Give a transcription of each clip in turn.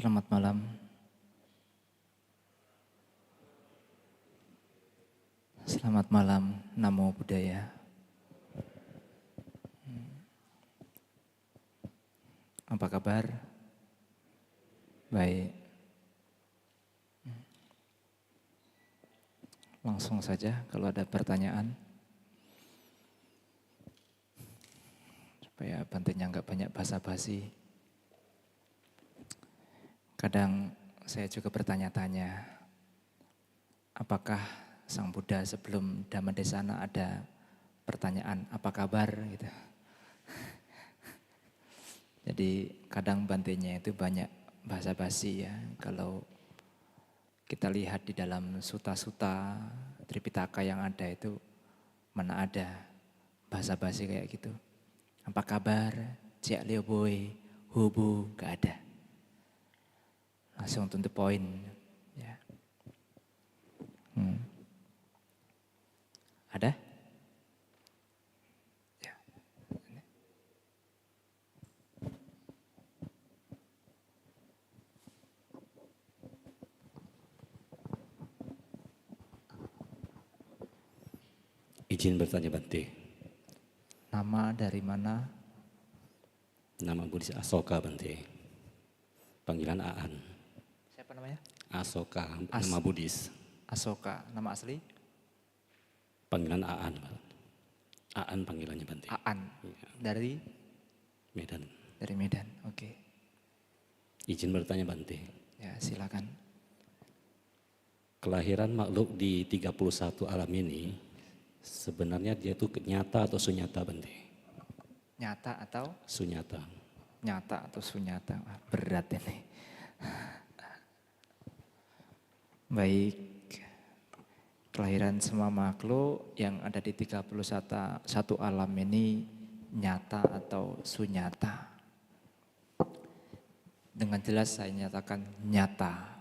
Selamat malam. Selamat malam, Namo Buddhaya. Apa kabar? Baik. Langsung saja kalau ada pertanyaan. Supaya Bantenya nggak banyak basa-basi. Kadang saya juga bertanya-tanya, apakah Sang Buddha sebelum Dhammadesana ada pertanyaan, apa kabar gitu. Jadi kadang Bantenya itu banyak basa-basi ya. Kalau kita lihat di dalam suta-suta Tripitaka yang ada itu, mana ada basa-basi kayak gitu. Apa kabar? Cek Leo Boy, Hubu, gak ada. Langsung to the point. Ya. Ada? Ya. Izin bertanya Bante. Nama dari mana? Nama Buddhis Asoka Bante. Panggilan Aan. Siapa namanya? Asoka, nama Buddhis. Asoka, nama asli? Panggilan Aan. Aan panggilannya Bante. Aan. Ya. Dari? Medan. Dari Medan, oke. Izin bertanya Bante. Ya silakan. Kelahiran makhluk di 31 alam ini, sebenarnya dia itu nyata atau sunyata Bante? Nyata atau? Sunyata. Nyata atau sunyata? Wah, berat ini. Baik, kelahiran semua makhluk yang ada di 31 alam ini nyata atau sunyata. Dengan jelas saya nyatakan nyata.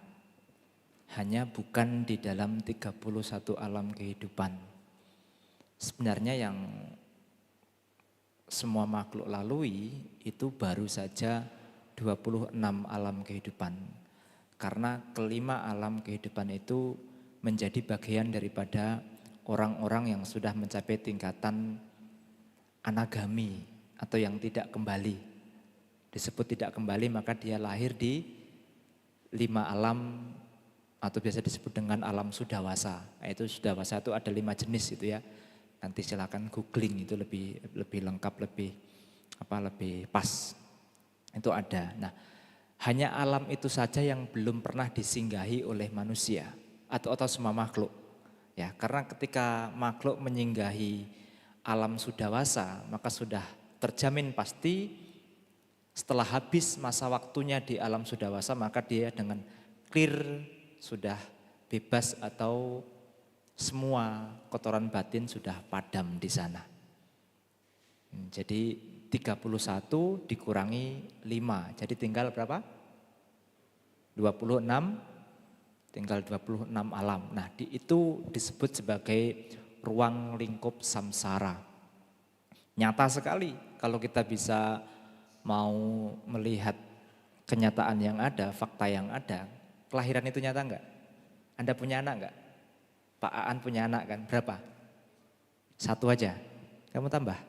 Hanya bukan di dalam 31 alam kehidupan. Sebenarnya yang semua makhluk lalui itu baru saja 26 alam kehidupan. Karena kelima alam kehidupan itu menjadi bagian daripada orang-orang yang sudah mencapai tingkatan anagami atau yang tidak kembali. Disebut tidak kembali maka dia lahir di 5 alam atau biasa disebut dengan alam sudawasa. Itu sudawasa itu ada 5 jenis itu ya. Nanti silakan googling itu lebih lengkap, lebih pas. Itu ada. Nah, hanya alam itu saja yang belum pernah disinggahi oleh manusia atau semua makhluk. Ya, karena ketika makhluk menyinggahi alam sudawasa, maka sudah terjamin pasti setelah habis masa waktunya di alam sudawasa, maka dia dengan clear sudah bebas atau semua kotoran batin sudah padam di sana. Jadi 31 dikurangi 5, jadi tinggal berapa? 26, tinggal 26 alam. Nah itu disebut sebagai ruang lingkup samsara. Nyata sekali kalau kita bisa mau melihat kenyataan yang ada, fakta yang ada. Kelahiran itu nyata enggak? Anda punya anak enggak? Pak Aan punya anak kan, berapa? 1 aja, kamu tambah.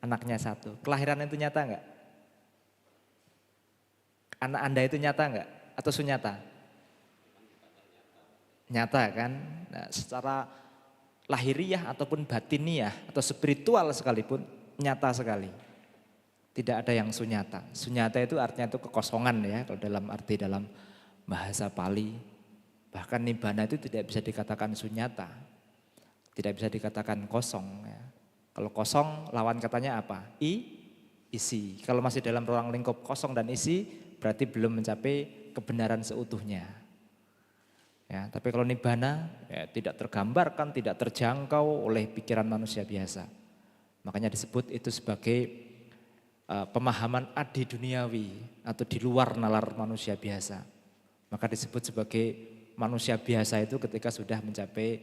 Anaknya 1, kelahiran itu nyata enggak? Anak Anda itu nyata enggak? Atau sunyata? Nyata kan? Nah, secara lahiriah ataupun batiniah atau spiritual sekalipun nyata sekali. Tidak ada yang sunyata. Sunyata itu artinya itu kekosongan ya, kalau dalam bahasa Pali. Bahkan nibbana itu tidak bisa dikatakan sunyata. Tidak bisa dikatakan kosong ya. Kalau kosong lawan katanya apa? Isi. Kalau masih dalam ruang lingkup kosong dan isi berarti belum mencapai kebenaran seutuhnya. Ya, tapi kalau nibbana ya, tidak tergambarkan, tidak terjangkau oleh pikiran manusia biasa. Makanya disebut itu sebagai pemahaman adi duniawi atau di luar nalar manusia biasa. Maka disebut sebagai manusia biasa itu ketika sudah mencapai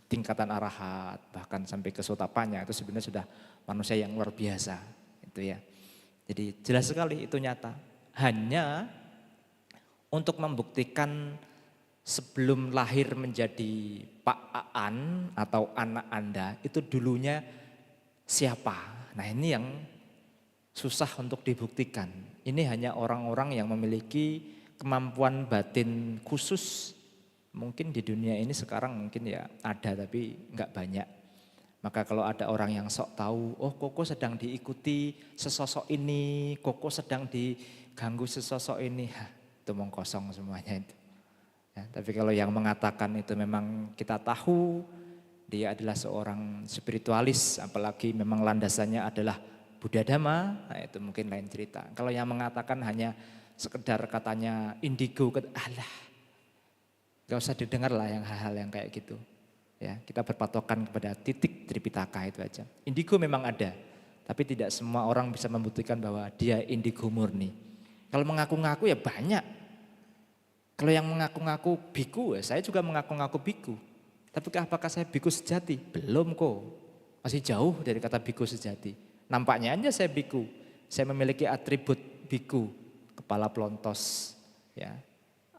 tingkatan arahat bahkan sampai ke sotapanya itu sebenarnya sudah manusia yang luar biasa. Itu ya. Jadi jelas sekali itu nyata. Hanya untuk membuktikan sebelum lahir menjadi Pak Aan atau anak Anda itu dulunya siapa. Nah ini yang susah untuk dibuktikan. Ini hanya orang-orang yang memiliki kemampuan batin khusus. Mungkin di dunia ini sekarang mungkin ya ada tapi enggak banyak. Maka kalau ada orang yang sok tahu, oh Koko sedang diikuti sesosok ini, Koko sedang diganggu sesosok ini, itu omong kosong semuanya itu. Ya, tapi kalau yang mengatakan itu memang kita tahu, dia adalah seorang spiritualis, apalagi memang landasannya adalah Buddha Dhamma, nah itu mungkin lain cerita. Kalau yang mengatakan hanya sekedar katanya indigo, alah, gak usah didengar lah yang hal-hal yang kayak gitu. Ya, kita berpatokan kepada titik Tripitaka itu aja. Indigo memang ada, tapi tidak semua orang bisa membuktikan bahwa dia indigo murni. Kalau mengaku-ngaku ya banyak. Kalau yang mengaku-ngaku biku, ya saya juga mengaku-ngaku biku. Tapi apakah saya biku sejati? Belum kok. Masih jauh dari kata biku sejati. Nampaknya aja saya biku. Saya memiliki atribut biku. Kepala pelontos, ya,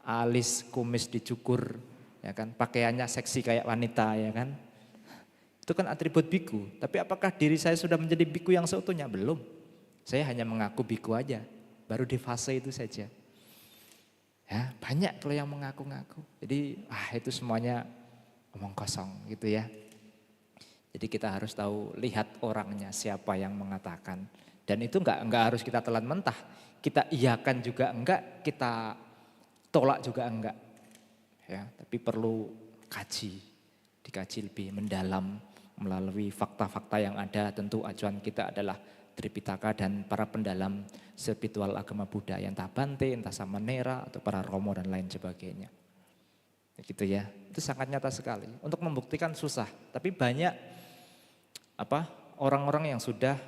alis kumis dicukur, ya kan, pakaiannya seksi kayak wanita, ya kan. Itu kan atribut biku. Tapi apakah diri saya sudah menjadi biku yang seutuhnya? Belum. Saya hanya mengaku biku aja. Baru di fase itu saja. Ya, banyak kalau yang mengaku-ngaku. Jadi itu semuanya omong kosong gitu ya. Jadi kita harus tahu lihat orangnya siapa yang mengatakan. Dan itu enggak harus kita telan mentah. Kita iyakan juga enggak, kita tolak juga enggak. Ya, tapi perlu dikaji lebih mendalam melalui fakta-fakta yang ada. Tentu acuan kita adalah Tripitaka dan para pendalam spiritual agama Buddha, yang entah Bante, entah Samanera atau para Romo dan lain sebagainya. Gitu ya. Itu sangat nyata sekali. Untuk membuktikan susah, tapi banyak orang-orang yang sudah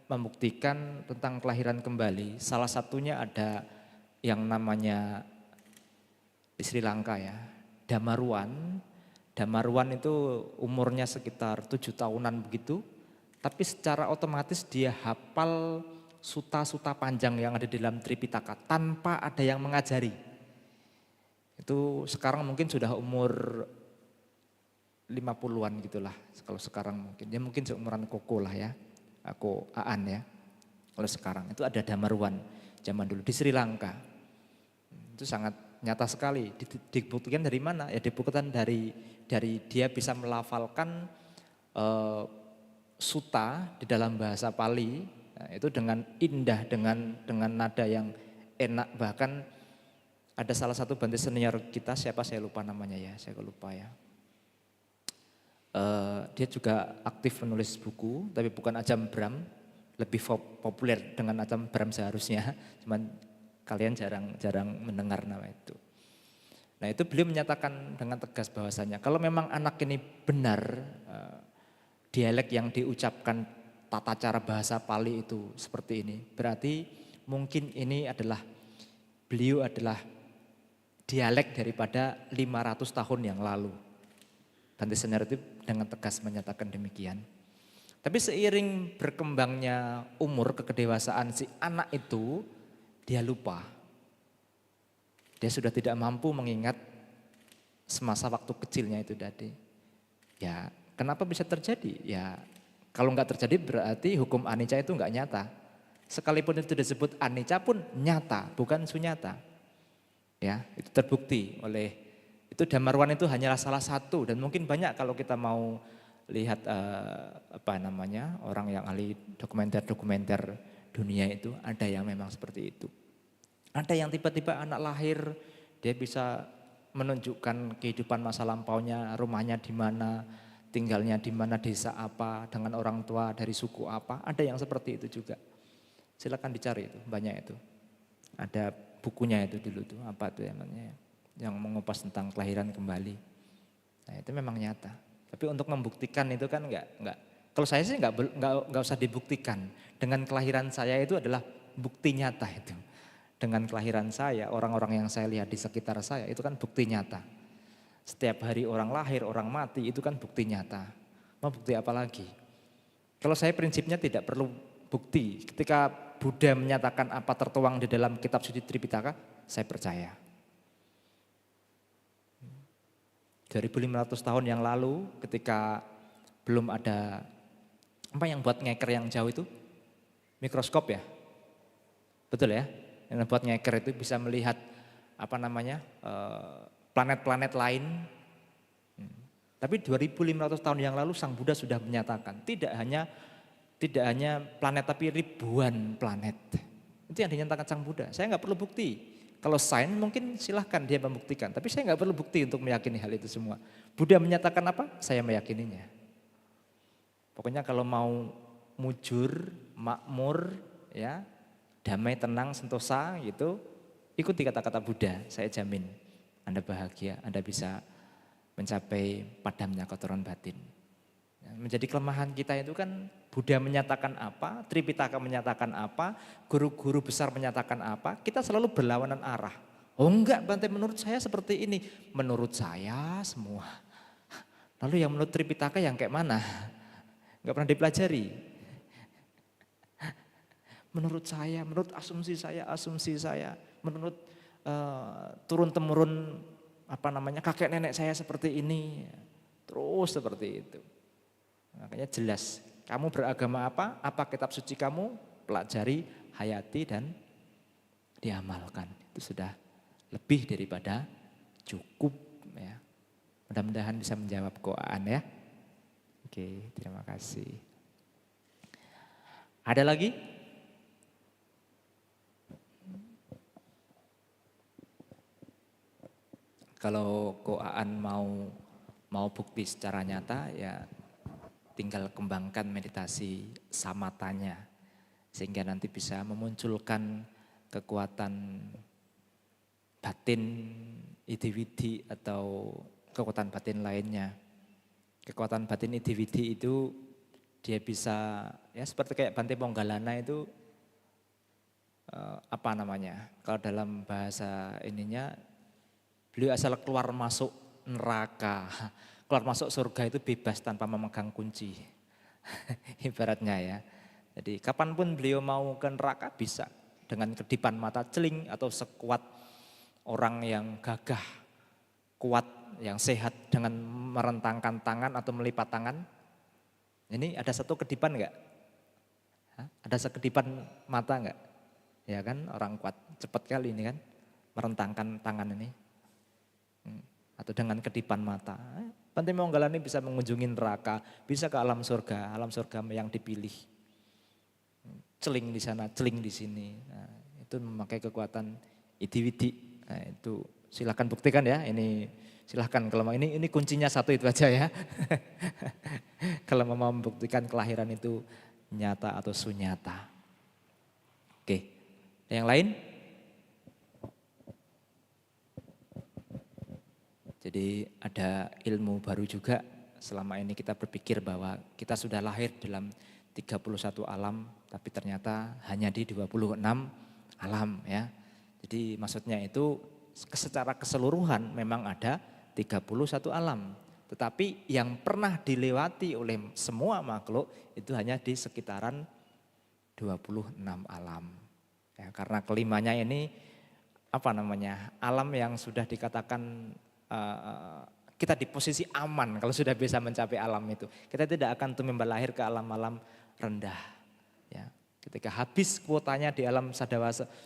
membuktikan tentang kelahiran kembali. Salah satunya ada yang namanya di Sri Lanka ya, Damaruan. Damaruan itu umurnya sekitar 7 tahunan begitu, tapi secara otomatis dia hafal suta-suta panjang yang ada di dalam Tripitaka tanpa ada yang mengajari. Itu sekarang mungkin sudah umur 50-an gitulah, kalau sekarang mungkin. Dia mungkin seumuran Koko lah ya, aku Aan ya. Kalau sekarang itu ada Damaruan zaman dulu di Sri Lanka. Itu sangat nyata sekali. Dibuktikan dari mana? Ya dibuktikan dari dia bisa melafalkan suta di dalam bahasa Pali. Nah, itu dengan indah, dengan nada yang enak. Bahkan ada salah satu Bante senior kita, siapa saya lupa namanya ya, saya lupa ya. Dia juga aktif menulis buku, tapi bukan Ajam Brahm, lebih populer dengan Ajam Brahm seharusnya. Cuman kalian jarang mendengar nama itu. Nah itu beliau menyatakan dengan tegas bahwasanya kalau memang anak ini benar dialek yang diucapkan tata cara bahasa Pali itu seperti ini, berarti mungkin ini beliau adalah dialek daripada 500 tahun yang lalu. Bante Senior itu dengan tegas menyatakan demikian. Tapi seiring berkembangnya umur kekedewasaan si anak itu, dia lupa. Dia sudah tidak mampu mengingat semasa waktu kecilnya itu tadi. Ya, kenapa bisa terjadi? Ya, kalau nggak terjadi berarti hukum anicca itu nggak nyata. Sekalipun itu disebut anicca pun nyata, bukan sunyata. Ya, itu terbukti oleh itu Damaruan itu hanyalah salah satu dan mungkin banyak kalau kita mau lihat orang yang ahli dokumenter dunia itu ada yang memang seperti itu. Ada yang tiba-tiba anak lahir, dia bisa menunjukkan kehidupan masa lampaunya, rumahnya di mana, tinggalnya di mana, desa apa, dengan orang tua dari suku apa. Ada yang seperti itu juga. Silakan dicari itu, banyak itu. Ada bukunya itu dulu tuh, apa tuh namanya, yang mengupas tentang kelahiran kembali. Nah itu memang nyata. Tapi untuk membuktikan itu kan enggak. Kalau saya sih enggak usah dibuktikan. Dengan kelahiran saya itu adalah bukti nyata itu. Dengan kelahiran saya, orang-orang yang saya lihat di sekitar saya itu kan bukti nyata. Setiap hari orang lahir, orang mati itu kan bukti nyata. Mau bukti apa lagi? Kalau saya prinsipnya tidak perlu bukti. Ketika Buddha menyatakan apa tertuang di dalam kitab suci Tripitaka, saya percaya. 2500 tahun yang lalu ketika belum ada apa yang buat ngeker yang jauh itu? Mikroskop ya? Betul ya? Yang buat ngeker itu bisa melihat apa namanya planet-planet lain. Tapi 2500 tahun yang lalu Sang Buddha sudah menyatakan tidak hanya planet tapi ribuan planet. Itu yang dinyatakan Sang Buddha. Saya nggak perlu bukti. Kalau sains mungkin silahkan dia membuktikan. Tapi saya nggak perlu bukti untuk meyakini hal itu semua. Buddha menyatakan apa? Saya meyakininya. Pokoknya kalau mau mujur, makmur, ya, damai, tenang, sentosa gitu, ikuti kata-kata Buddha. Saya jamin Anda bahagia, Anda bisa mencapai padamnya kotoran batin. Menjadi kelemahan kita itu kan Buddha menyatakan apa, Tripitaka menyatakan apa, guru-guru besar menyatakan apa, kita selalu berlawanan arah. Oh enggak Bante, menurut saya seperti ini. Menurut saya semua. Lalu yang menurut Tripitaka yang kayak mana? Enggak pernah dipelajari. Menurut saya, menurut asumsi saya, menurut turun-temurun kakek nenek saya seperti ini. Terus seperti itu. Makanya jelas, kamu beragama apa kitab suci kamu, pelajari, hayati dan diamalkan. Itu sudah lebih daripada cukup ya. Mudah-mudahan bisa menjawab koaan ya. Oke, terima kasih. Ada lagi? Kalau koaan mau bukti secara nyata ya tinggal kembangkan meditasi samatanya sehingga nanti bisa memunculkan kekuatan batin idiwidi atau kekuatan batin lainnya. Kekuatan batin idiwidi itu dia bisa ya seperti kayak Bante Ponggalana itu kalau dalam bahasa ininya beliau asal keluar masuk neraka. Keluar masuk surga itu bebas tanpa memegang kunci. Ibaratnya ya. Jadi kapanpun beliau mau ke neraka bisa. Dengan kedipan mata celing atau sekuat orang yang gagah, kuat, yang sehat dengan merentangkan tangan atau melipat tangan. Ini ada satu kedipan enggak? Ada sekedipan mata enggak? Ya kan orang kuat, cepat kali ini kan. Merentangkan tangan ini. Atau dengan kedipan mata. Bante Ponggalana ini bisa mengunjungi neraka, bisa ke alam surga yang dipilih. Celing di sana, celing di sini. Nah, itu memakai kekuatan idiwidi. Nah, itu silahkan buktikan ya. Ini silahkan kalau mau ini kuncinya satu itu aja ya. Kalau mau membuktikan kelahiran itu nyata atau sunyata. Oke, yang lain? Jadi ada ilmu baru juga selama ini kita berpikir bahwa kita sudah lahir dalam 31 alam tapi ternyata hanya di 26 alam ya. Jadi maksudnya itu secara keseluruhan memang ada 31 alam. Tetapi yang pernah dilewati oleh semua makhluk itu hanya di sekitaran 26 alam. Ya, karena kelimanya ini alam yang sudah dikatakan kita di posisi aman kalau sudah bisa mencapai alam itu. Kita tidak akan tumimba lahir ke alam-alam rendah. Ya, ketika habis kuotanya di alam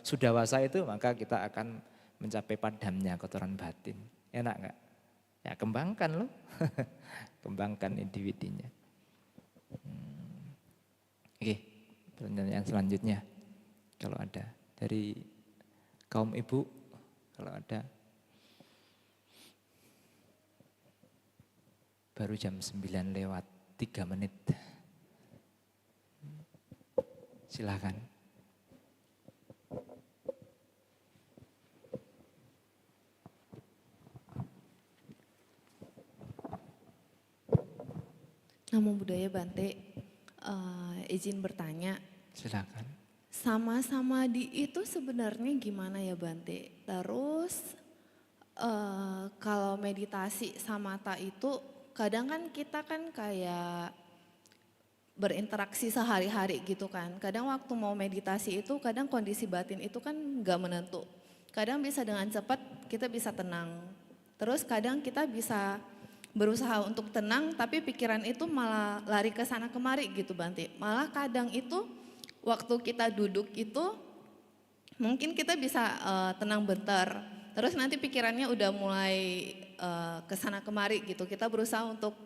sudawasa itu maka kita akan mencapai padamnya kotoran batin. Enak enggak? Ya kembangkan loh. Kembangkan individunya. Oke, pertanyaan selanjutnya. Kalau ada dari kaum ibu, kalau ada. Baru jam 9 lewat 3 menit. Silakan. Namo Buddhaya Bante, izin bertanya. Silakan. Sama-sama di itu sebenarnya gimana ya Bante? Terus kalau meditasi samatha itu kadang kan kita kan kayak berinteraksi sehari-hari gitu kan. Kadang waktu mau meditasi itu kadang kondisi batin itu kan nggak menentu. Kadang bisa dengan cepat kita bisa tenang. Terus kadang kita bisa berusaha untuk tenang tapi pikiran itu malah lari ke sana kemari gitu Bante. Malah kadang itu waktu kita duduk itu mungkin kita bisa tenang bentar. Terus nanti pikirannya udah mulai ke sana kemari gitu. Kita berusaha untuk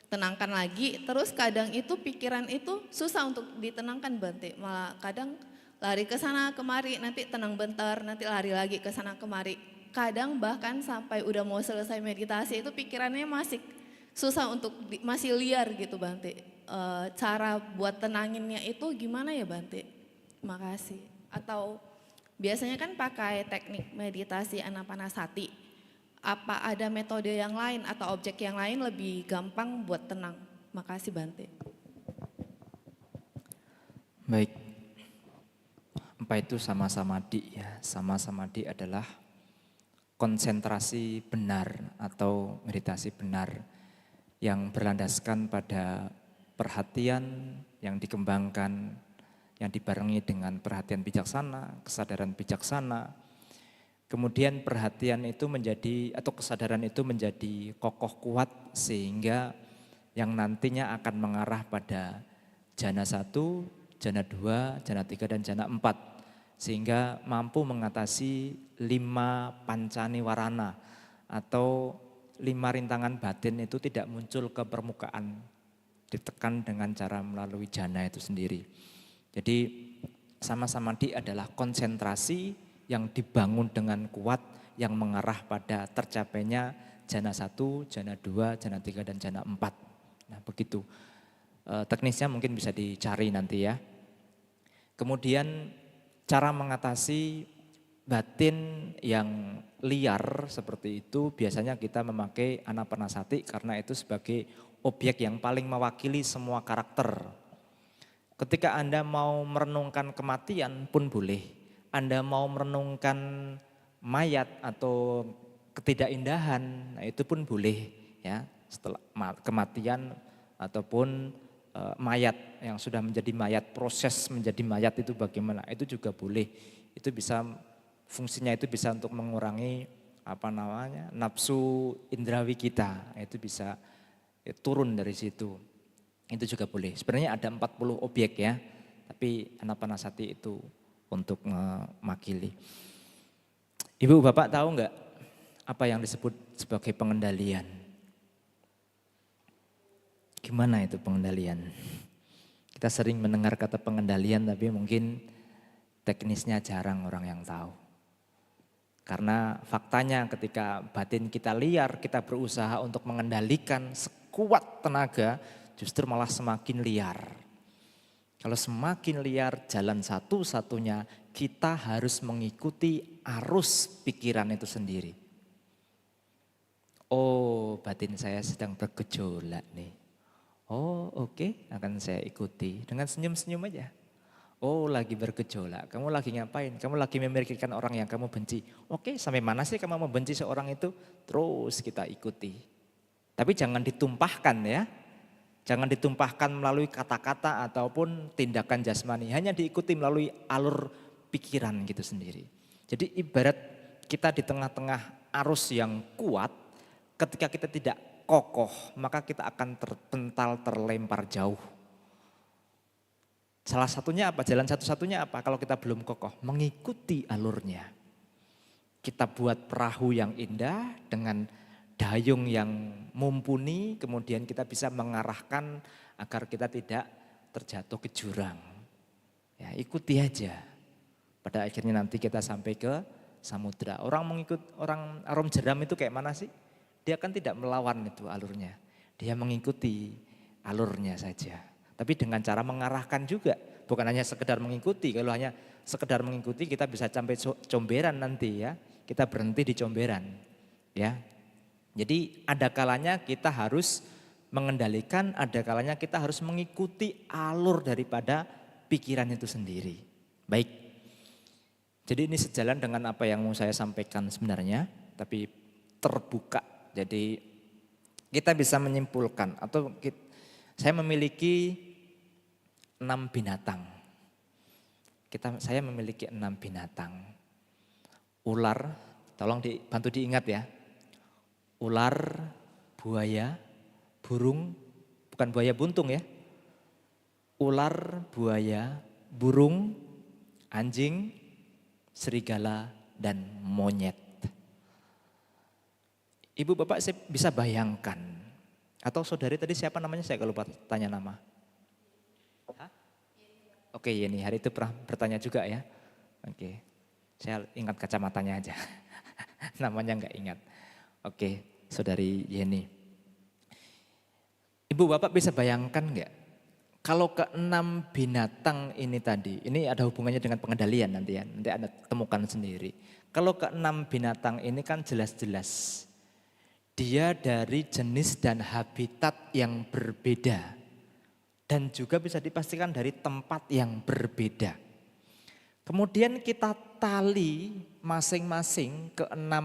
tenangkan lagi, terus kadang itu pikiran itu susah untuk ditenangkan Bante, malah kadang lari ke sana kemari, nanti tenang bentar, nanti lari lagi ke sana kemari. Kadang bahkan sampai udah mau selesai meditasi itu pikirannya masih susah untuk masih liar gitu Bante. Cara buat tenanginnya itu gimana ya Bante? Makasih. Atau biasanya kan pakai teknik meditasi anapanasati. Apa ada metode yang lain atau objek yang lain lebih gampang buat tenang? Makasih Bante. Baik, apa itu sama samadhi ya? Sama samadhi adalah konsentrasi benar atau meditasi benar yang berlandaskan pada perhatian yang dikembangkan, yang dibarengi dengan perhatian bijaksana, kesadaran bijaksana. Kemudian perhatian itu menjadi atau kesadaran itu menjadi kokoh kuat sehingga yang nantinya akan mengarah pada jana 1, jana 2, jana 3 dan jana 4 sehingga mampu mengatasi 5 pancaniwarana atau 5 rintangan batin itu tidak muncul ke permukaan, ditekan dengan cara melalui jana itu sendiri. Jadi sama samadhi adalah konsentrasi yang dibangun dengan kuat yang mengarah pada tercapainya jana 1, jana 2, jana 3 dan jana 4. Nah, begitu. Teknisnya mungkin bisa dicari nanti ya. Kemudian cara mengatasi batin yang liar seperti itu biasanya kita memakai anapanasati karena itu sebagai objek yang paling mewakili semua karakter. Ketika Anda mau merenungkan kematian pun boleh. Anda mau merenungkan mayat atau ketidakindahan, nah itu pun boleh ya. Setelah kematian ataupun mayat yang sudah menjadi mayat, proses menjadi mayat itu bagaimana? Itu juga boleh. Itu bisa fungsinya itu bisa untuk mengurangi nafsu indrawi kita. Itu bisa turun dari situ. Itu juga boleh. Sebenarnya ada 40 objek ya. Tapi anapanasati itu untuk memakili. Ibu bapak tahu enggak apa yang disebut sebagai pengendalian? Gimana itu pengendalian? Kita sering mendengar kata pengendalian tapi mungkin teknisnya jarang orang yang tahu. Karena faktanya ketika batin kita liar, kita berusaha untuk mengendalikan sekuat tenaga, justru malah semakin liar. Kalau semakin liar jalan satu-satunya kita harus mengikuti arus pikiran itu sendiri. Oh, batin saya sedang bergejolak nih. Oh, oke, akan saya ikuti dengan senyum-senyum aja. Oh, lagi bergejolak. Kamu lagi ngapain? Kamu lagi memikirkan orang yang kamu benci. Oke, sampai mana sih kamu membenci seorang itu? Terus kita ikuti. Tapi jangan ditumpahkan ya. Jangan ditumpahkan melalui kata-kata ataupun tindakan jasmani. Hanya diikuti melalui alur pikiran gitu sendiri. Jadi ibarat kita di tengah-tengah arus yang kuat, ketika kita tidak kokoh, maka kita akan terpental, terlempar jauh. Salah satunya apa? Jalan satu-satunya apa? Kalau kita belum kokoh, mengikuti alurnya. Kita buat perahu yang indah dengan dayung yang mumpuni, kemudian kita bisa mengarahkan agar kita tidak terjatuh ke jurang. Ya, ikuti aja. Pada akhirnya nanti kita sampai ke samudra. Orang arom jeram itu kayak mana sih? Dia kan tidak melawan itu alurnya. Dia mengikuti alurnya saja. Tapi dengan cara mengarahkan juga. Bukan hanya sekedar mengikuti. Kalau hanya sekedar mengikuti kita bisa sampai comberan nanti ya. Kita berhenti di comberan. Ya. Jadi ada kalanya kita harus mengendalikan, ada kalanya kita harus mengikuti alur daripada pikiran itu sendiri. Baik, jadi ini sejalan dengan apa yang mau saya sampaikan sebenarnya, tapi terbuka. Jadi kita bisa menyimpulkan atau saya memiliki 6 binatang. Saya memiliki 6 binatang. Ular, tolong dibantu diingat ya. Ular, buaya, burung, bukan buaya buntung ya. Ular, buaya, burung, anjing, serigala, dan monyet. Ibu bapak saya bisa bayangkan. Atau saudari tadi siapa namanya, saya lupa tanya nama. Hah? Oke Yeni, hari itu pernah bertanya juga ya. Oke, saya ingat kacamatanya aja. Namanya enggak ingat. Oke, saudari Yeni. Ibu bapak bisa bayangkan enggak? Kalau ke-6 binatang ini tadi, ini ada hubungannya dengan pengendalian nanti ya. Nanti Anda temukan sendiri. Kalau ke-6 binatang ini kan jelas-jelas dia dari jenis dan habitat yang berbeda. Dan juga bisa dipastikan dari tempat yang berbeda. Kemudian kita tali masing-masing ke-6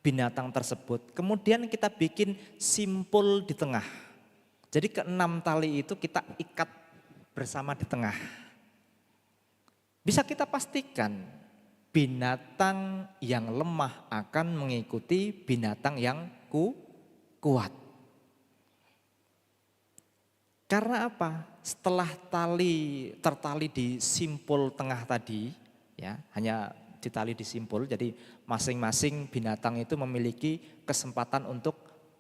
binatang tersebut. Kemudian kita bikin simpul di tengah. Jadi ke-6 tali itu kita ikat bersama di tengah. Bisa kita pastikan binatang yang lemah akan mengikuti binatang yang kuat. Karena apa? Setelah tertali di simpul tengah tadi, ya hanya ditali di simpul, jadi masing-masing binatang itu memiliki kesempatan untuk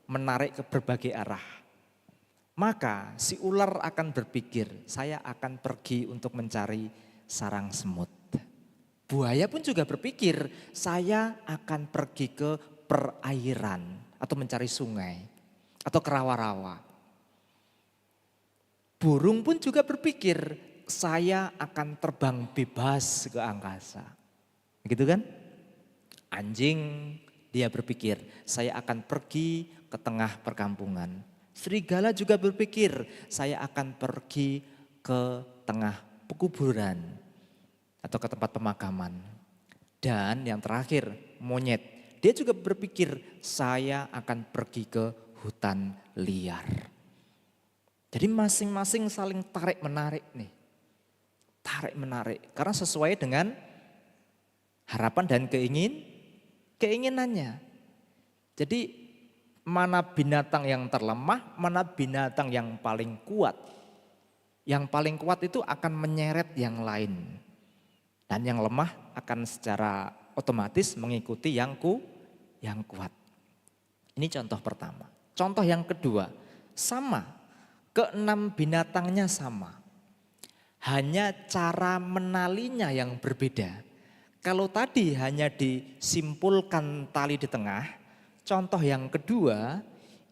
menarik ke berbagai arah. Maka si ular akan berpikir, saya akan pergi untuk mencari sarang semut. Buaya pun juga berpikir, saya akan pergi ke perairan atau mencari sungai atau ke rawa-rawa. Burung pun juga berpikir, saya akan terbang bebas ke angkasa. Gitu kan? Anjing dia berpikir, saya akan pergi ke tengah perkampungan. Serigala juga berpikir, saya akan pergi ke tengah pekuburan atau ke tempat pemakaman. Dan yang terakhir, monyet. Dia juga berpikir, saya akan pergi ke hutan liar. Jadi masing-masing saling tarik-menarik nih. Tarik-menarik. Karena sesuai dengan harapan dan keinginannya. Jadi mana binatang yang terlemah, mana binatang yang paling kuat. Yang paling kuat itu akan menyeret yang lain. Dan yang lemah akan secara otomatis mengikuti yang kuat. Ini contoh pertama. Contoh yang kedua, sama. Ke-6 binatangnya sama. Hanya cara menalinya yang berbeda. Kalau tadi hanya disimpulkan tali di tengah, contoh yang kedua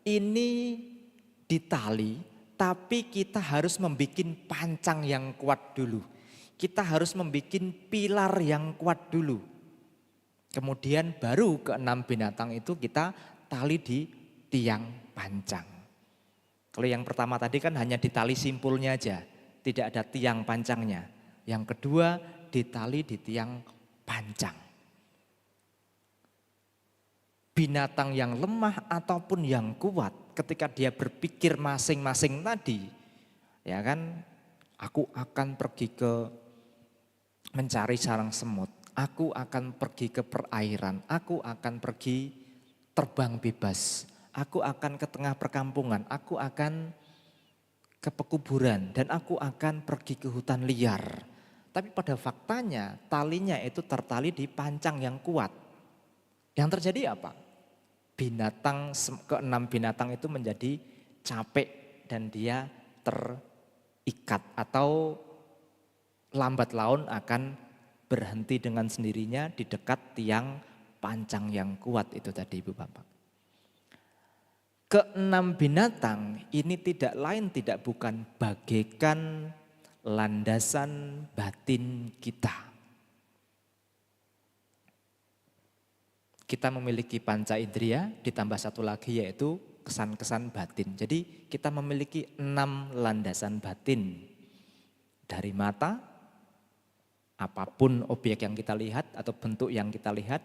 ini ditali tapi kita harus membuat pancang yang kuat dulu. Kita harus membuat pilar yang kuat dulu. Kemudian baru ke-6 binatang itu kita tali di tiang pancang. Kalau yang pertama tadi kan hanya ditali simpulnya aja, tidak ada tiang pancangnya. Yang kedua ditali di tiang pancang. Binatang yang lemah ataupun yang kuat ketika dia berpikir masing-masing tadi, ya kan, aku akan pergi ke mencari sarang semut, aku akan pergi ke perairan, aku akan pergi terbang bebas, aku akan ke tengah perkampungan, aku akan ke pekuburan, dan aku akan pergi ke hutan liar. Tapi pada faktanya talinya itu tertali di pancang yang kuat. Yang terjadi apa? Ke-6 binatang itu menjadi capek dan dia terikat atau lambat laun akan berhenti dengan sendirinya di dekat tiang pancang yang kuat itu tadi Ibu Bapak. Ke-6 binatang ini tidak lain tidak bukan bagaikan landasan batin kita. Kita memiliki panca indera ditambah satu lagi yaitu kesan-kesan batin. Jadi kita memiliki 6 landasan batin. Dari mata, apapun objek yang kita lihat atau bentuk yang kita lihat.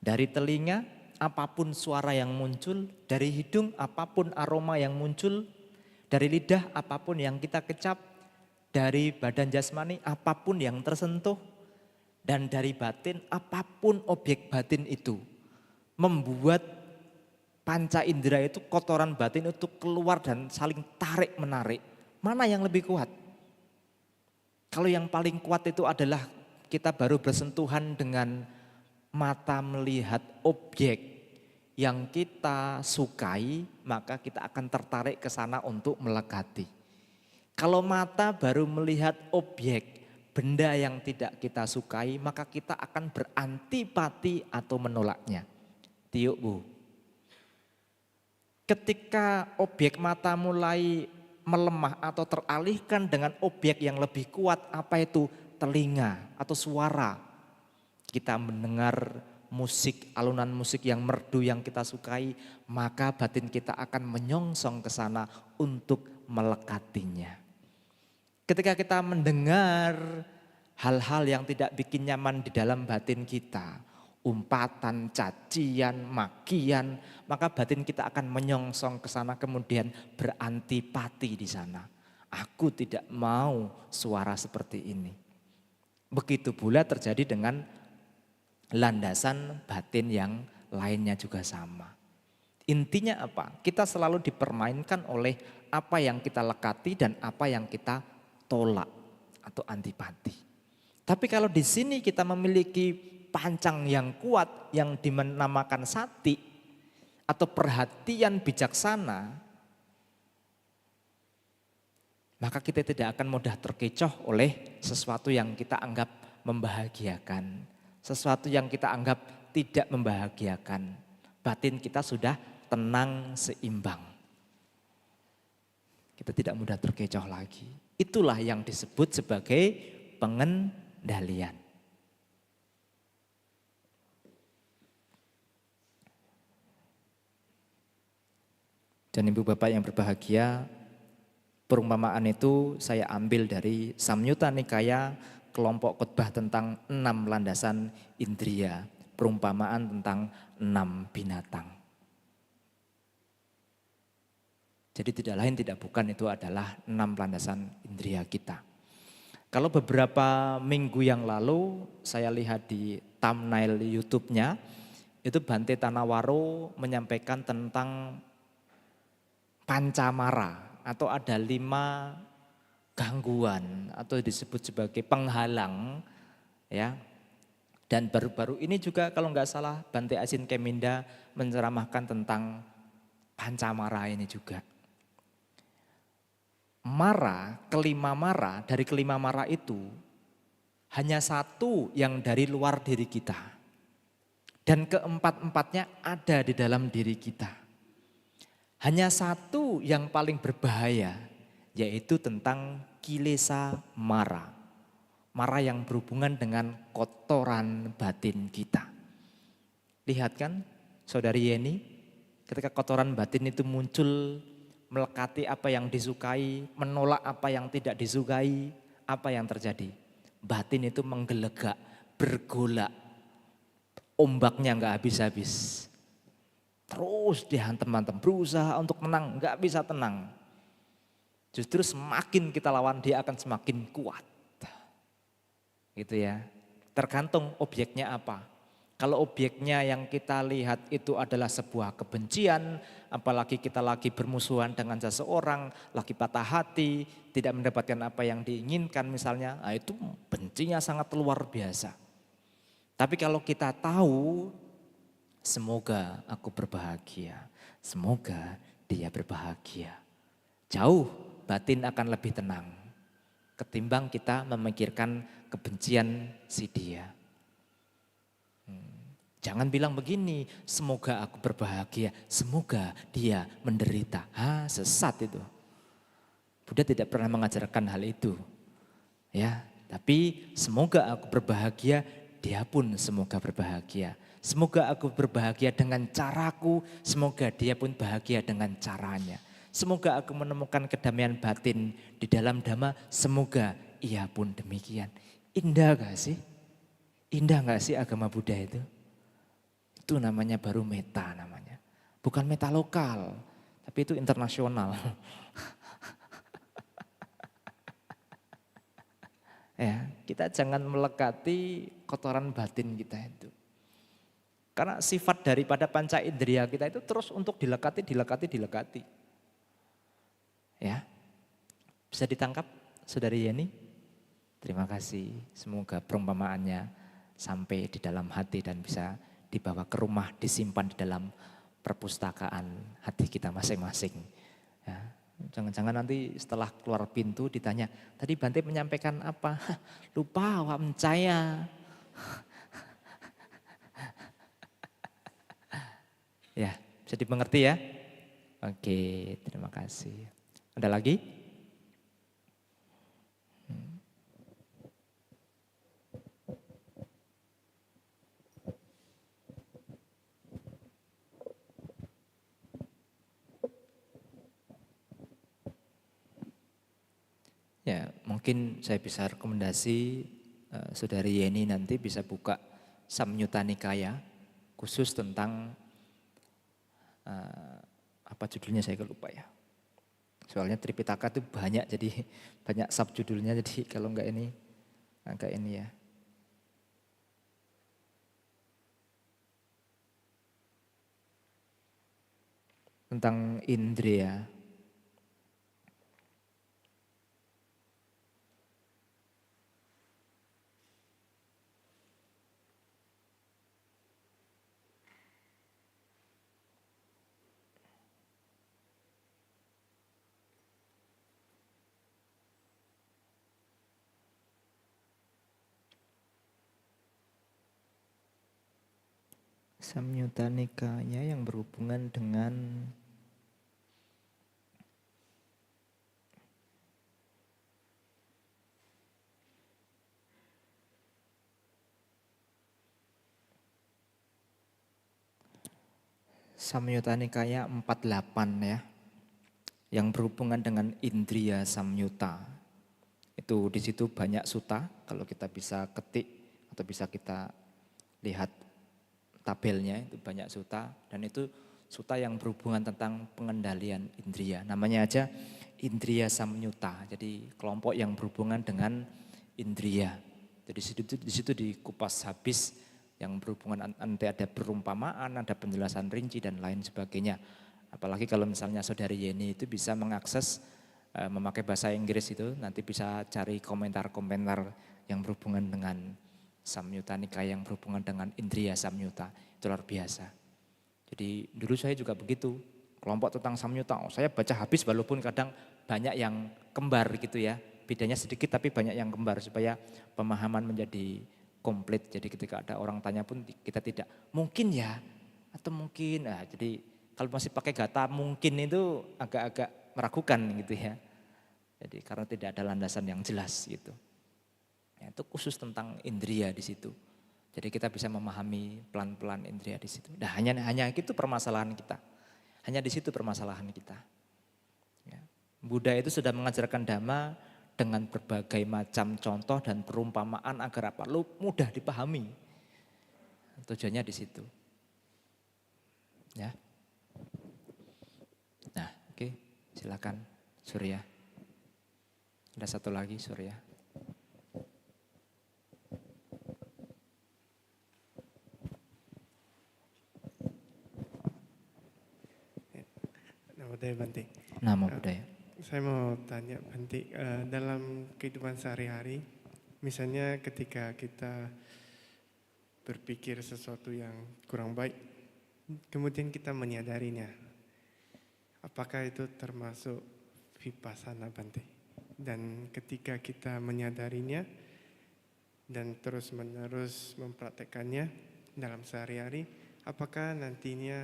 Dari telinga, apapun suara yang muncul. Dari hidung, apapun aroma yang muncul. Dari lidah, apapun yang kita kecap. Dari badan jasmani apapun yang tersentuh, dan dari batin apapun objek batin itu. Membuat panca indera itu, kotoran batin itu keluar dan saling tarik menarik. Mana yang lebih kuat? Kalau yang paling kuat itu adalah kita baru bersentuhan dengan mata melihat objek yang kita sukai, maka kita akan tertarik ke sana untuk melekati. Kalau mata baru melihat objek, benda yang tidak kita sukai, maka kita akan berantipati atau menolaknya. Tiuk Bu. Ketika objek mata mulai melemah atau teralihkan dengan objek yang lebih kuat, apa itu? Telinga atau suara. Kita mendengar musik, alunan musik yang merdu yang kita sukai, maka batin kita akan menyongsong ke sana untuk melekatinya. Ketika kita mendengar hal-hal yang tidak bikin nyaman di dalam batin kita, umpatan, cacian, makian, maka batin kita akan menyongsong ke sana kemudian berantipati di sana. Aku tidak mau suara seperti ini. Begitu pula terjadi dengan landasan batin yang lainnya juga sama. Intinya apa? Kita selalu dipermainkan oleh apa yang kita lekati dan apa yang kita tolak atau antipati. Tapi kalau di sini kita memiliki pancang yang kuat yang dinamakan sati atau perhatian bijaksana, maka kita tidak akan mudah terkecoh oleh sesuatu yang kita anggap membahagiakan, sesuatu yang kita anggap tidak membahagiakan. Batin kita sudah tenang, seimbang. Kita tidak mudah terkecoh lagi. Itulah yang disebut sebagai pengendalian. Dan Ibu Bapak yang berbahagia, perumpamaan itu saya ambil dari Samyutta Nikaya, kelompok khotbah tentang 6 landasan indria, perumpamaan tentang 6 binatang. Jadi tidak lain tidak bukan itu adalah 6 landasan indria kita. Kalau beberapa minggu yang lalu saya lihat di thumbnail YouTube-nya, itu Bante Tanawaro menyampaikan tentang pancamara atau ada 5 gangguan atau disebut sebagai penghalang ya. Dan baru-baru ini juga kalau nggak salah Bante Asin Keminda menceramahkan tentang pancamara ini juga. Dari kelima mara itu hanya 1 yang dari luar diri kita. Dan keempat-empatnya ada di dalam diri kita. Hanya 1 yang paling berbahaya, yaitu tentang kilesa mara. Mara yang berhubungan dengan kotoran batin kita. Lihat kan Saudari Yeni, ketika kotoran batin itu muncul, melekati apa yang disukai, menolak apa yang tidak disukai, apa yang terjadi? Batin itu menggelegak, bergolak, ombaknya nggak habis-habis. Terus dihantem-hantem, berusaha untuk menang, nggak bisa tenang. Justru semakin kita lawan dia akan semakin kuat. Gitu ya, tergantung objeknya apa. Kalau objeknya yang kita lihat itu adalah sebuah kebencian, apalagi kita lagi bermusuhan dengan seseorang, lagi patah hati, tidak mendapatkan apa yang diinginkan misalnya, nah itu bencinya sangat luar biasa. Tapi kalau kita tahu, semoga aku berbahagia, semoga dia berbahagia. Jauh batin akan lebih tenang ketimbang kita memikirkan kebencian si dia. Jangan bilang begini, semoga aku berbahagia, semoga dia menderita. Sesat itu. Buddha tidak pernah mengajarkan hal itu. Ya, tapi semoga aku berbahagia, dia pun semoga berbahagia. Semoga aku berbahagia dengan caraku, semoga dia pun bahagia dengan caranya. Semoga aku menemukan kedamaian batin di dalam Dhamma, semoga ia pun demikian. Indah gak sih? Indah gak sih agama Buddha itu? Itu namanya baru meta namanya. Bukan meta lokal, tapi itu internasional. Ya, kita jangan melekati kotoran batin kita itu. Karena sifat daripada panca indera kita itu terus untuk dilekati, dilekati, dilekati. Ya, bisa ditangkap Saudari Yeni? Terima kasih, semoga perumpamaannya sampai di dalam hati dan bisa dibawa ke rumah, disimpan di dalam perpustakaan hati kita masing-masing. Ya, jangan-jangan nanti setelah keluar pintu ditanya, tadi Bante menyampaikan apa? Lupa Wak Mencaya. Ya, bisa dimengerti ya? Oke, terima kasih. Ada lagi? Ya, mungkin saya bisa rekomendasi Saudari Yeni nanti bisa buka Samyutta Nikaya khusus tentang apa judulnya saya lupa ya. Soalnya Tripitaka itu banyak, jadi banyak subjudulnya, jadi kalau enggak ini agak ini ya. Tentang indriya. Samyutta Nikaya yang berhubungan dengan Samyutta Nikaya 48 ya. Yang berhubungan dengan indriya samyutta. Itu di situ banyak sutta, kalau kita bisa ketik atau bisa kita lihat tabelnya itu banyak sutta, dan itu sutta yang berhubungan tentang pengendalian indriya. Namanya aja indriya samyutta. Jadi kelompok yang berhubungan dengan indriya. Jadi di situ dikupas habis yang berhubungan, nanti ada perumpamaan, ada penjelasan rinci dan lain sebagainya. Apalagi kalau misalnya Saudari Yeni itu bisa mengakses memakai bahasa Inggris itu, nanti bisa cari komentar-komentar yang berhubungan dengan Samyutta Nikaya, yang berhubungan dengan indriya samyutta. Itu luar biasa. Jadi dulu saya juga begitu, kelompok tentang samyutta, saya baca habis walaupun kadang banyak yang kembar gitu ya. Bedanya sedikit tapi banyak yang kembar supaya pemahaman menjadi komplit. Jadi ketika ada orang tanya pun kita tidak mungkin ya atau mungkin. Nah, jadi kalau masih pakai kata mungkin itu agak-agak meragukan gitu ya. Jadi karena tidak ada landasan yang jelas gitu. Ya, itu khusus tentang indriya di situ. Jadi kita bisa memahami pelan-pelan indriya di situ. Nah, hanya itu permasalahan kita. Hanya di situ permasalahan kita. Ya. Buddha itu sudah mengajarkan dhamma dengan berbagai macam contoh dan perumpamaan agar apa? Mudah dipahami. Tujuannya di situ. Ya. Nah, oke, silakan Surya. Ada satu lagi Surya. Namo Buddhaya Bante. Namo Buddhaya. Saya mau tanya Bante, dalam kehidupan sehari-hari, misalnya ketika kita berpikir sesuatu yang kurang baik, kemudian kita menyadarinya, apakah itu termasuk vipassana Bante? Dan ketika kita menyadarinya dan terus-menerus mempraktekannya dalam sehari-hari, apakah nantinya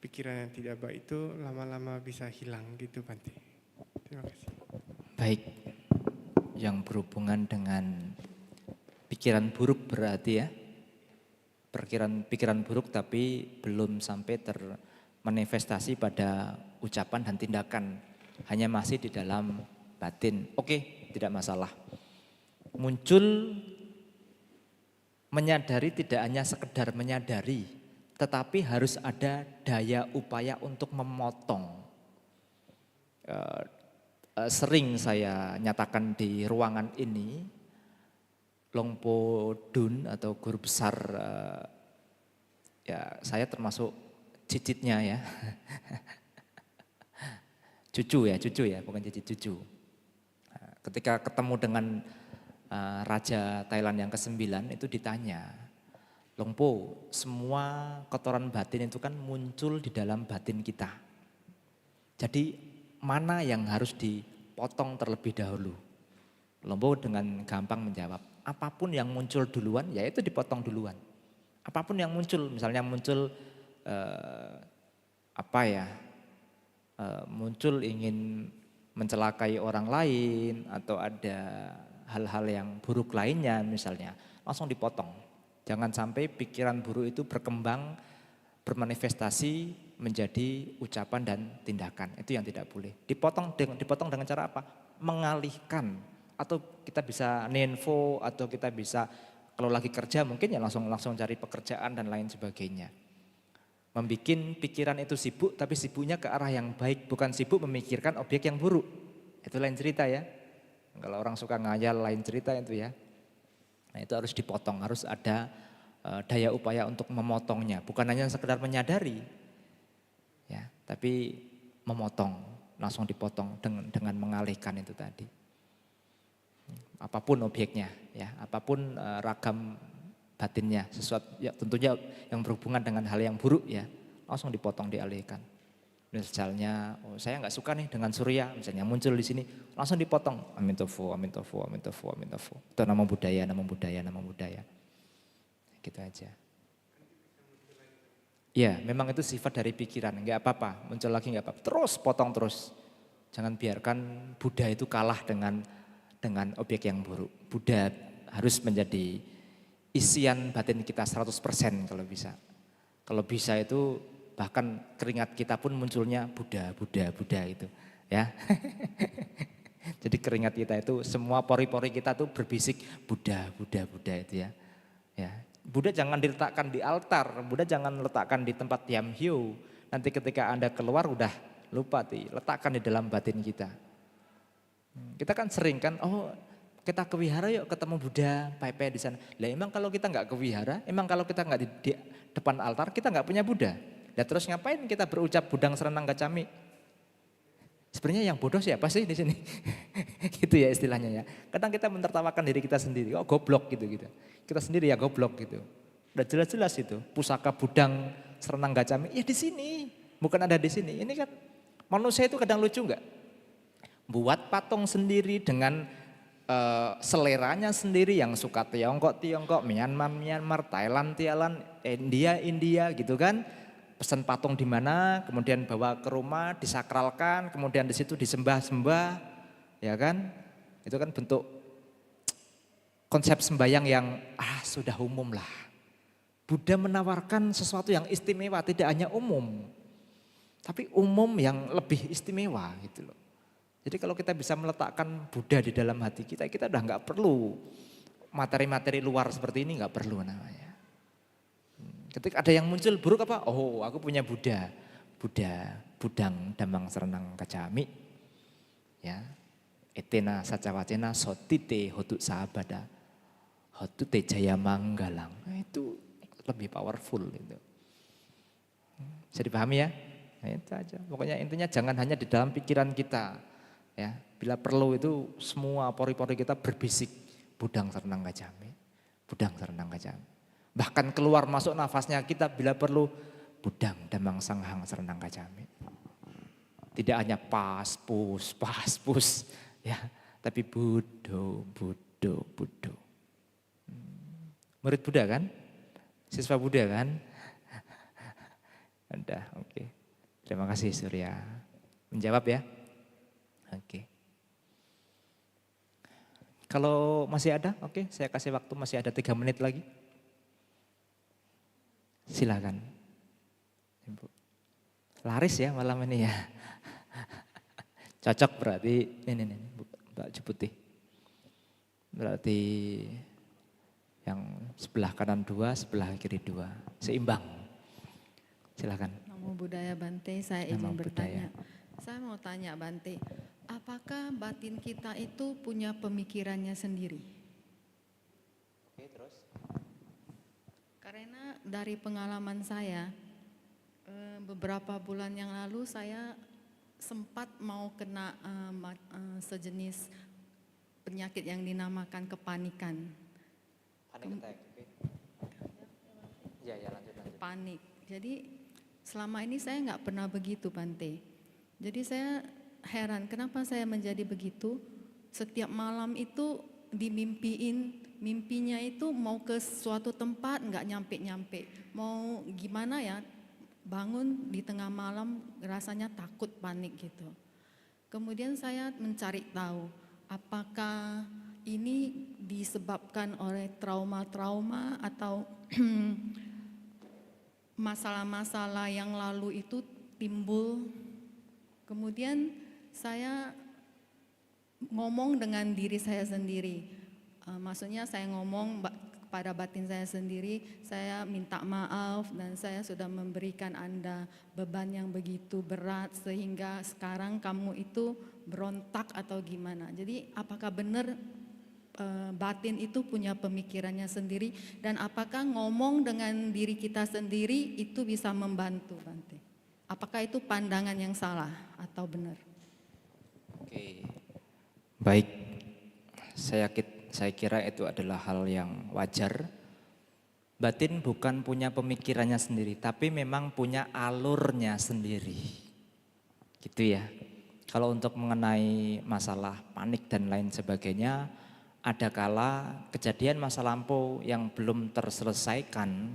pikiran yang tidak baik itu lama-lama bisa hilang gitu Bante? Terima kasih. Baik, yang berhubungan dengan pikiran buruk berarti ya. Pikiran buruk tapi belum sampai termanifestasi pada ucapan dan tindakan. Hanya masih di dalam batin. Oke, tidak masalah. Muncul menyadari tidak hanya sekedar menyadari, tetapi harus ada daya upaya untuk memotong. Sering saya nyatakan di ruangan ini, Longpo Dun atau guru besar, ya saya termasuk cicitnya ya. Cucu ya, bukan cicit, cucu. Ketika ketemu dengan Raja Thailand yang ke-9 itu ditanya, Longpo, semua kotoran batin itu kan muncul di dalam batin kita. Jadi mana yang harus dipotong terlebih dahulu? Longpo dengan gampang menjawab, apapun yang muncul duluan ya itu dipotong duluan. Apapun yang muncul, misalnya muncul muncul ingin mencelakai orang lain atau ada hal-hal yang buruk lainnya misalnya, langsung dipotong. Jangan sampai pikiran buruk itu berkembang, bermanifestasi menjadi ucapan dan tindakan. Itu yang tidak boleh. Dipotong dengan cara apa? Mengalihkan. Atau kita bisa nenfo, atau kita bisa kalau lagi kerja mungkin ya langsung cari pekerjaan dan lain sebagainya. Membikin pikiran itu sibuk, tapi sibuknya ke arah yang baik, bukan sibuk memikirkan objek yang buruk. Itu lain cerita ya. Kalau orang suka ngayal lain cerita itu ya. Nah itu harus dipotong, harus ada daya upaya untuk memotongnya. Bukan hanya sekedar menyadari, ya, tapi memotong, langsung dipotong dengan mengalihkan itu tadi. Apapun objeknya, ya, apapun ragam batinnya, sesuatu ya, tentunya yang berhubungan dengan hal yang buruk ya, langsung dipotong, dialihkan. Misalnya, saya nggak suka nih dengan Surya, misalnya muncul di sini, langsung dipotong. Amin tofu, amin tofu, amin tofu, amin tofu. Itu nama budaya, nama budaya, nama budaya. Gitu aja. Ya, memang itu sifat dari pikiran, nggak apa-apa, muncul lagi nggak apa-apa. Terus potong terus. Jangan biarkan Buddha itu kalah dengan objek yang buruk. Buddha harus menjadi isian batin kita 100% kalau bisa. Kalau bisa itu bahkan keringat kita pun munculnya Buddha itu ya. Jadi keringat kita itu semua pori-pori kita tuh berbisik Buddha itu ya. Ya. Buddha jangan diletakkan di altar, Buddha jangan letakkan di tempat Tiamhyo. Nanti ketika Anda keluar udah lupa, letakkan di dalam batin kita. Kita kan sering kan, kita ke wihara yuk ketemu Buddha, pai-pai di sana. Lah emang kalau kita nggak ke wihara, emang kalau kita nggak di depan altar, kita nggak punya Buddha. Dan terus ngapain kita berucap Budang Serenang Gacami? Sebenarnya yang bodoh siapa sih di sini? Gitu ya istilahnya ya. Kadang kita menertawakan diri kita sendiri, goblok gitu. Kita sendiri ya goblok gitu. Udah jelas-jelas itu, pusaka Budang Serenang Gacami, ya di sini, bukan ada di sini. Ini kan manusia itu kadang lucu nggak? Buat patung sendiri dengan seleranya sendiri, yang suka Tiongkok, Myanmar, Thailand, India gitu kan. Pesan patung di mana, kemudian bawa ke rumah, disakralkan, kemudian di situ disembah-sembah, ya kan? Itu kan bentuk konsep sembahyang yang sudah umum lah. Buddha menawarkan sesuatu yang istimewa, tidak hanya umum, tapi umum yang lebih istimewa gitu loh. Jadi kalau kita bisa meletakkan Buddha di dalam hati kita, kita udah nggak perlu materi-materi luar seperti ini, nggak perlu namanya. Ketika ada yang muncul buruk apa? Aku punya Buddha, Budang Damang Serenang Gacami. Ya, etena sacawacena sotite hotu sahabada, hotute jaya manggalang. Nah, itu lebih powerful itu. Bisa dipahami ya? Nah, itu aja. Pokoknya intinya jangan hanya di dalam pikiran kita. Ya, bila perlu itu semua pori-pori kita berbisik Budang Serenang Gacami, Budang Serenang Gacami. Bahkan keluar masuk nafasnya kita bila perlu Budang Damang Sanghang Serenang Gacami. Tidak hanya pas pus ya, tapi Buddho. Murid Buddha kan? Siswa Buddha kan? Udah, oke. Terima kasih Surya. Menjawab ya? Oke. Kalau masih ada, oke, saya kasih waktu, masih ada 3 menit lagi. Silakan. Ibu. Laris ya malam ini ya. Cocok berarti ini Mbak Jeputi. Berarti yang sebelah kanan 2, sebelah kiri 2. Seimbang. Silakan. Namo Buddhaya Bante, saya izin Namo bertanya. Buddhaya. Saya mau tanya Bante, apakah batin kita itu punya pemikirannya sendiri? Karena dari pengalaman saya, beberapa bulan yang lalu saya sempat mau kena sejenis penyakit yang dinamakan kepanikan. Panik attack. Oke. Ya lanjut. Panik. Jadi selama ini saya nggak pernah begitu, Bante. Jadi saya heran kenapa saya menjadi begitu. Setiap malam itu dimimpiin, mimpinya itu mau ke suatu tempat nggak nyampe-nyampe. Mau gimana ya, bangun di tengah malam rasanya takut, panik gitu. Kemudian saya mencari tahu apakah ini disebabkan oleh trauma-trauma atau masalah-masalah yang lalu itu timbul. Kemudian saya ngomong dengan diri saya sendiri. Maksudnya saya ngomong kepada batin saya sendiri, saya minta maaf dan saya sudah memberikan Anda beban yang begitu berat sehingga sekarang kamu itu berontak atau gimana. Jadi apakah benar batin itu punya pemikirannya sendiri dan apakah ngomong dengan diri kita sendiri itu bisa membantu, Bante? Apakah itu pandangan yang salah atau benar? Oke. Baik. Saya kira itu adalah hal yang wajar. Batin bukan punya pemikirannya sendiri, tapi memang punya alurnya sendiri. Gitu ya. Kalau untuk mengenai masalah panik dan lain sebagainya, ada kala kejadian masa lampau yang belum terselesaikan,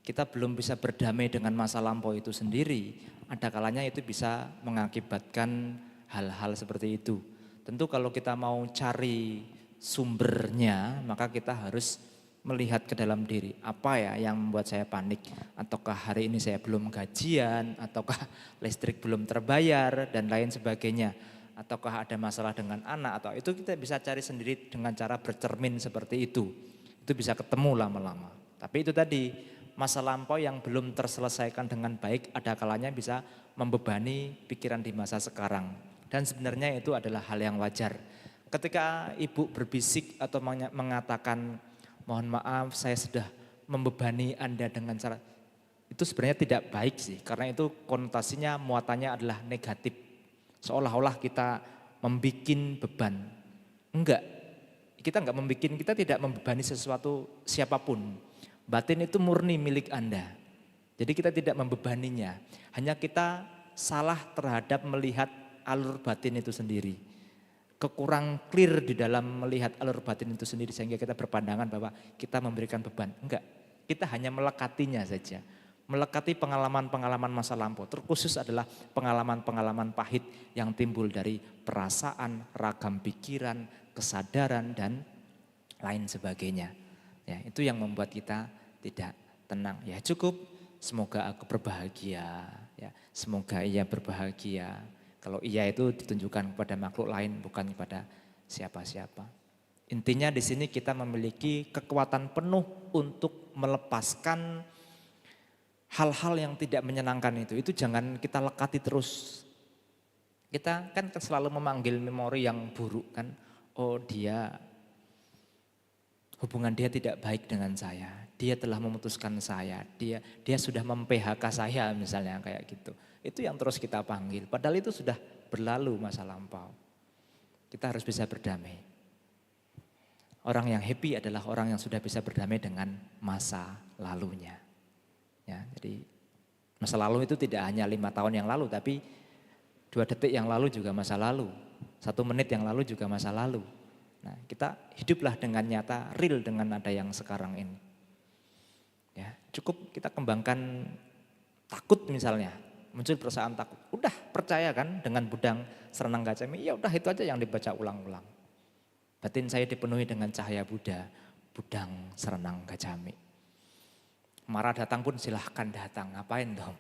kita belum bisa berdamai dengan masa lampau itu sendiri. Ada kalanya itu bisa mengakibatkan hal-hal seperti itu. Tentu kalau kita mau cari sumbernya, maka kita harus melihat ke dalam diri. Apa ya yang membuat saya panik? Ataukah hari ini saya belum gajian? Ataukah listrik belum terbayar? Dan lain sebagainya. Ataukah ada masalah dengan anak? Atau itu kita bisa cari sendiri dengan cara bercermin seperti itu. Itu bisa ketemu lama-lama. Tapi itu tadi, masa lampau yang belum terselesaikan dengan baik ada kalanya bisa membebani pikiran di masa sekarang. Dan sebenarnya itu adalah hal yang wajar. Ketika ibu berbisik atau mengatakan, mohon maaf saya sudah membebani Anda dengan cara, itu sebenarnya tidak baik sih. Karena itu konotasinya, muatannya adalah negatif. Seolah-olah kita membikin beban. Enggak, kita enggak membikin, kita tidak membebani sesuatu siapapun. Batin itu murni milik Anda. Jadi kita tidak membebaninya. Hanya kita salah terhadap melihat alur batin itu sendiri. Kekurang clear di dalam melihat alur batin itu sendiri sehingga kita berpandangan bahwa kita memberikan beban. Enggak, kita hanya melekatinya saja. Melekati pengalaman-pengalaman masa lampau. Terkhusus adalah pengalaman-pengalaman pahit yang timbul dari perasaan, ragam pikiran, kesadaran dan lain sebagainya. Ya, itu yang membuat kita tidak tenang. Ya cukup, semoga aku berbahagia. Ya, semoga ia berbahagia. Kalau ia itu ditunjukkan kepada makhluk lain bukan kepada siapa-siapa. Intinya di sini kita memiliki kekuatan penuh untuk melepaskan hal-hal yang tidak menyenangkan itu. Itu jangan kita lekati terus. Kita kan selalu memanggil memori yang buruk kan. Oh hubungan dia tidak baik dengan saya. Dia telah memutuskan saya. Dia sudah mem-PHK saya misalnya kayak gitu. Itu yang terus kita panggil. Padahal itu sudah berlalu masa lampau. Kita harus bisa berdamai. Orang yang happy adalah orang yang sudah bisa berdamai dengan masa lalunya. Ya, jadi masa lalu itu tidak hanya 5 tahun yang lalu, tapi 2 detik yang lalu juga masa lalu. 1 menit yang lalu juga masa lalu. Nah, kita hiduplah dengan nyata, real dengan ada yang sekarang ini. Ya, cukup kita kembangkan takut misalnya. Muncul perasaan takut, udah percaya kan dengan budang Serenang Gacami, ya udah itu aja yang dibaca ulang-ulang. Batin saya dipenuhi dengan cahaya Buddha, budang Serenang Gacami. Marah datang pun silahkan datang, ngapain dong?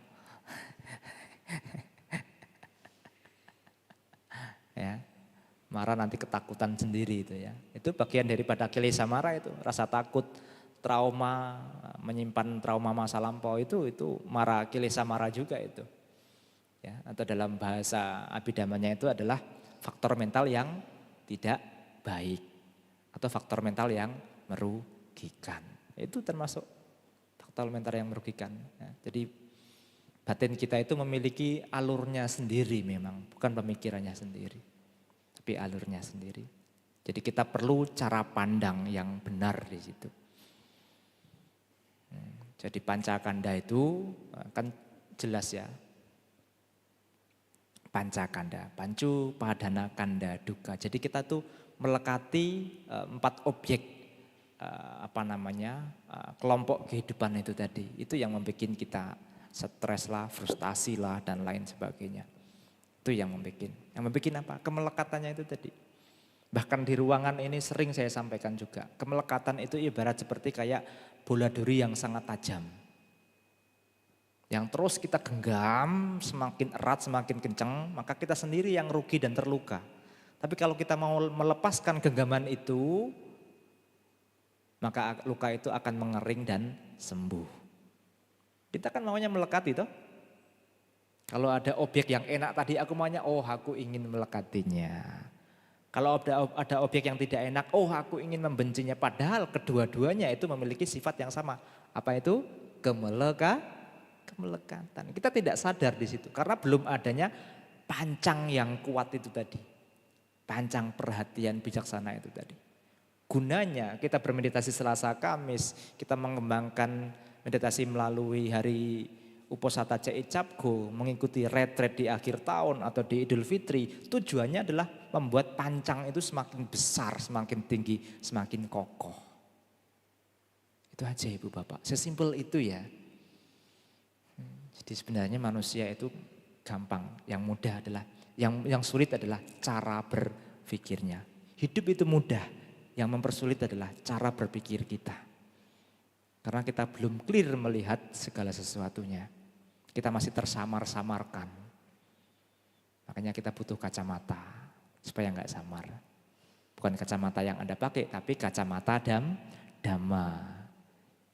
Ya, marah nanti ketakutan sendiri itu ya. Itu bagian daripada kilesa marah itu, rasa takut, trauma, menyimpan trauma masa lampau itu marah, kilesa marah juga itu. Ya, atau dalam bahasa abhidhamanya itu adalah faktor mental yang tidak baik atau faktor mental yang merugikan. Itu termasuk komentar yang merugikan. Ya, jadi batin kita itu memiliki alurnya sendiri memang, bukan pemikirannya sendiri, tapi alurnya sendiri. Jadi kita perlu cara pandang yang benar di situ. Jadi pancakanda itu kan jelas ya. Pancakanda, pancu, padana, kanda, duka. Jadi kita tuh melekati 4 objek kelompok kehidupan itu tadi. Itu yang membuat kita stres lah, frustasi lah dan lain sebagainya. Itu yang membuat. Yang membuat apa? Kemelekatannya itu tadi. Bahkan di ruangan ini sering saya sampaikan juga. Kemelekatan itu ibarat seperti kayak bola duri yang sangat tajam. Yang terus kita genggam semakin erat, semakin kencang, maka kita sendiri yang rugi dan terluka. Tapi kalau kita mau melepaskan genggaman itu, maka luka itu akan mengering dan sembuh. Kita kan maunya melekat itu. Kalau ada objek yang enak tadi aku maunya, aku ingin melekatinya. Kalau ada objek yang tidak enak, aku ingin membencinya. Padahal kedua-duanya itu memiliki sifat yang sama. Apa itu? Kemelekatan. Kita tidak sadar di situ karena belum adanya pancang yang kuat itu tadi. Pancang perhatian bijaksana itu tadi. Gunanya kita bermeditasi Selasa Kamis, kita mengembangkan meditasi melalui hari Uposatha Cai Cabgo, mengikuti retret di akhir tahun atau di Idul Fitri, tujuannya adalah membuat pancang itu semakin besar, semakin tinggi, semakin kokoh. Itu aja Ibu Bapak, sesimpel itu ya. Jadi sebenarnya manusia itu gampang, yang mudah adalah, yang sulit adalah cara berpikirnya. Hidup itu mudah, yang mempersulit adalah cara berpikir kita. Karena kita belum clear melihat segala sesuatunya. Kita masih tersamar-samarkan. Makanya kita butuh kacamata supaya enggak samar. Bukan kacamata yang Anda pakai, tapi kacamata dhamma.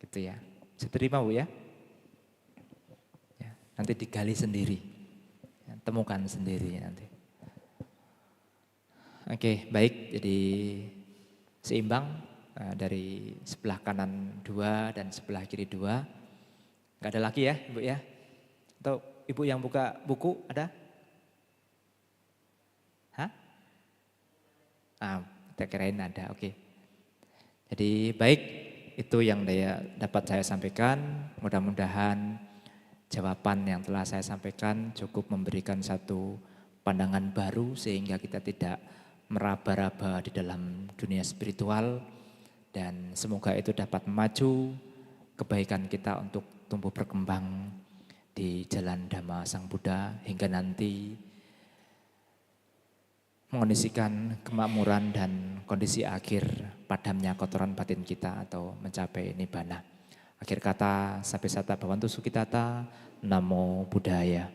Gitu ya. Bisa terima Bu ya? Ya, nanti digali sendiri. Ya, temukan sendiri nanti. Oke, baik. Jadi seimbang dari sebelah kanan 2 dan sebelah kiri 2. Enggak ada lagi ya, Ibu ya? Atau Ibu yang buka buku ada? Hah? Kita kirain ada, oke. Jadi baik, itu yang dapat saya sampaikan. Mudah-mudahan jawaban yang telah saya sampaikan cukup memberikan satu pandangan baru sehingga kita tidak meraba-raba di dalam dunia spiritual. Dan semoga itu dapat memacu kebaikan kita untuk tumbuh berkembang di jalan Dhamma Sang Buddha hingga nanti mengondisikan kemakmuran dan kondisi akhir padamnya kotoran batin kita atau mencapai nibbana. Akhir kata, Sabbhe satta bhavantu sukhitata, Namo Buddhaya.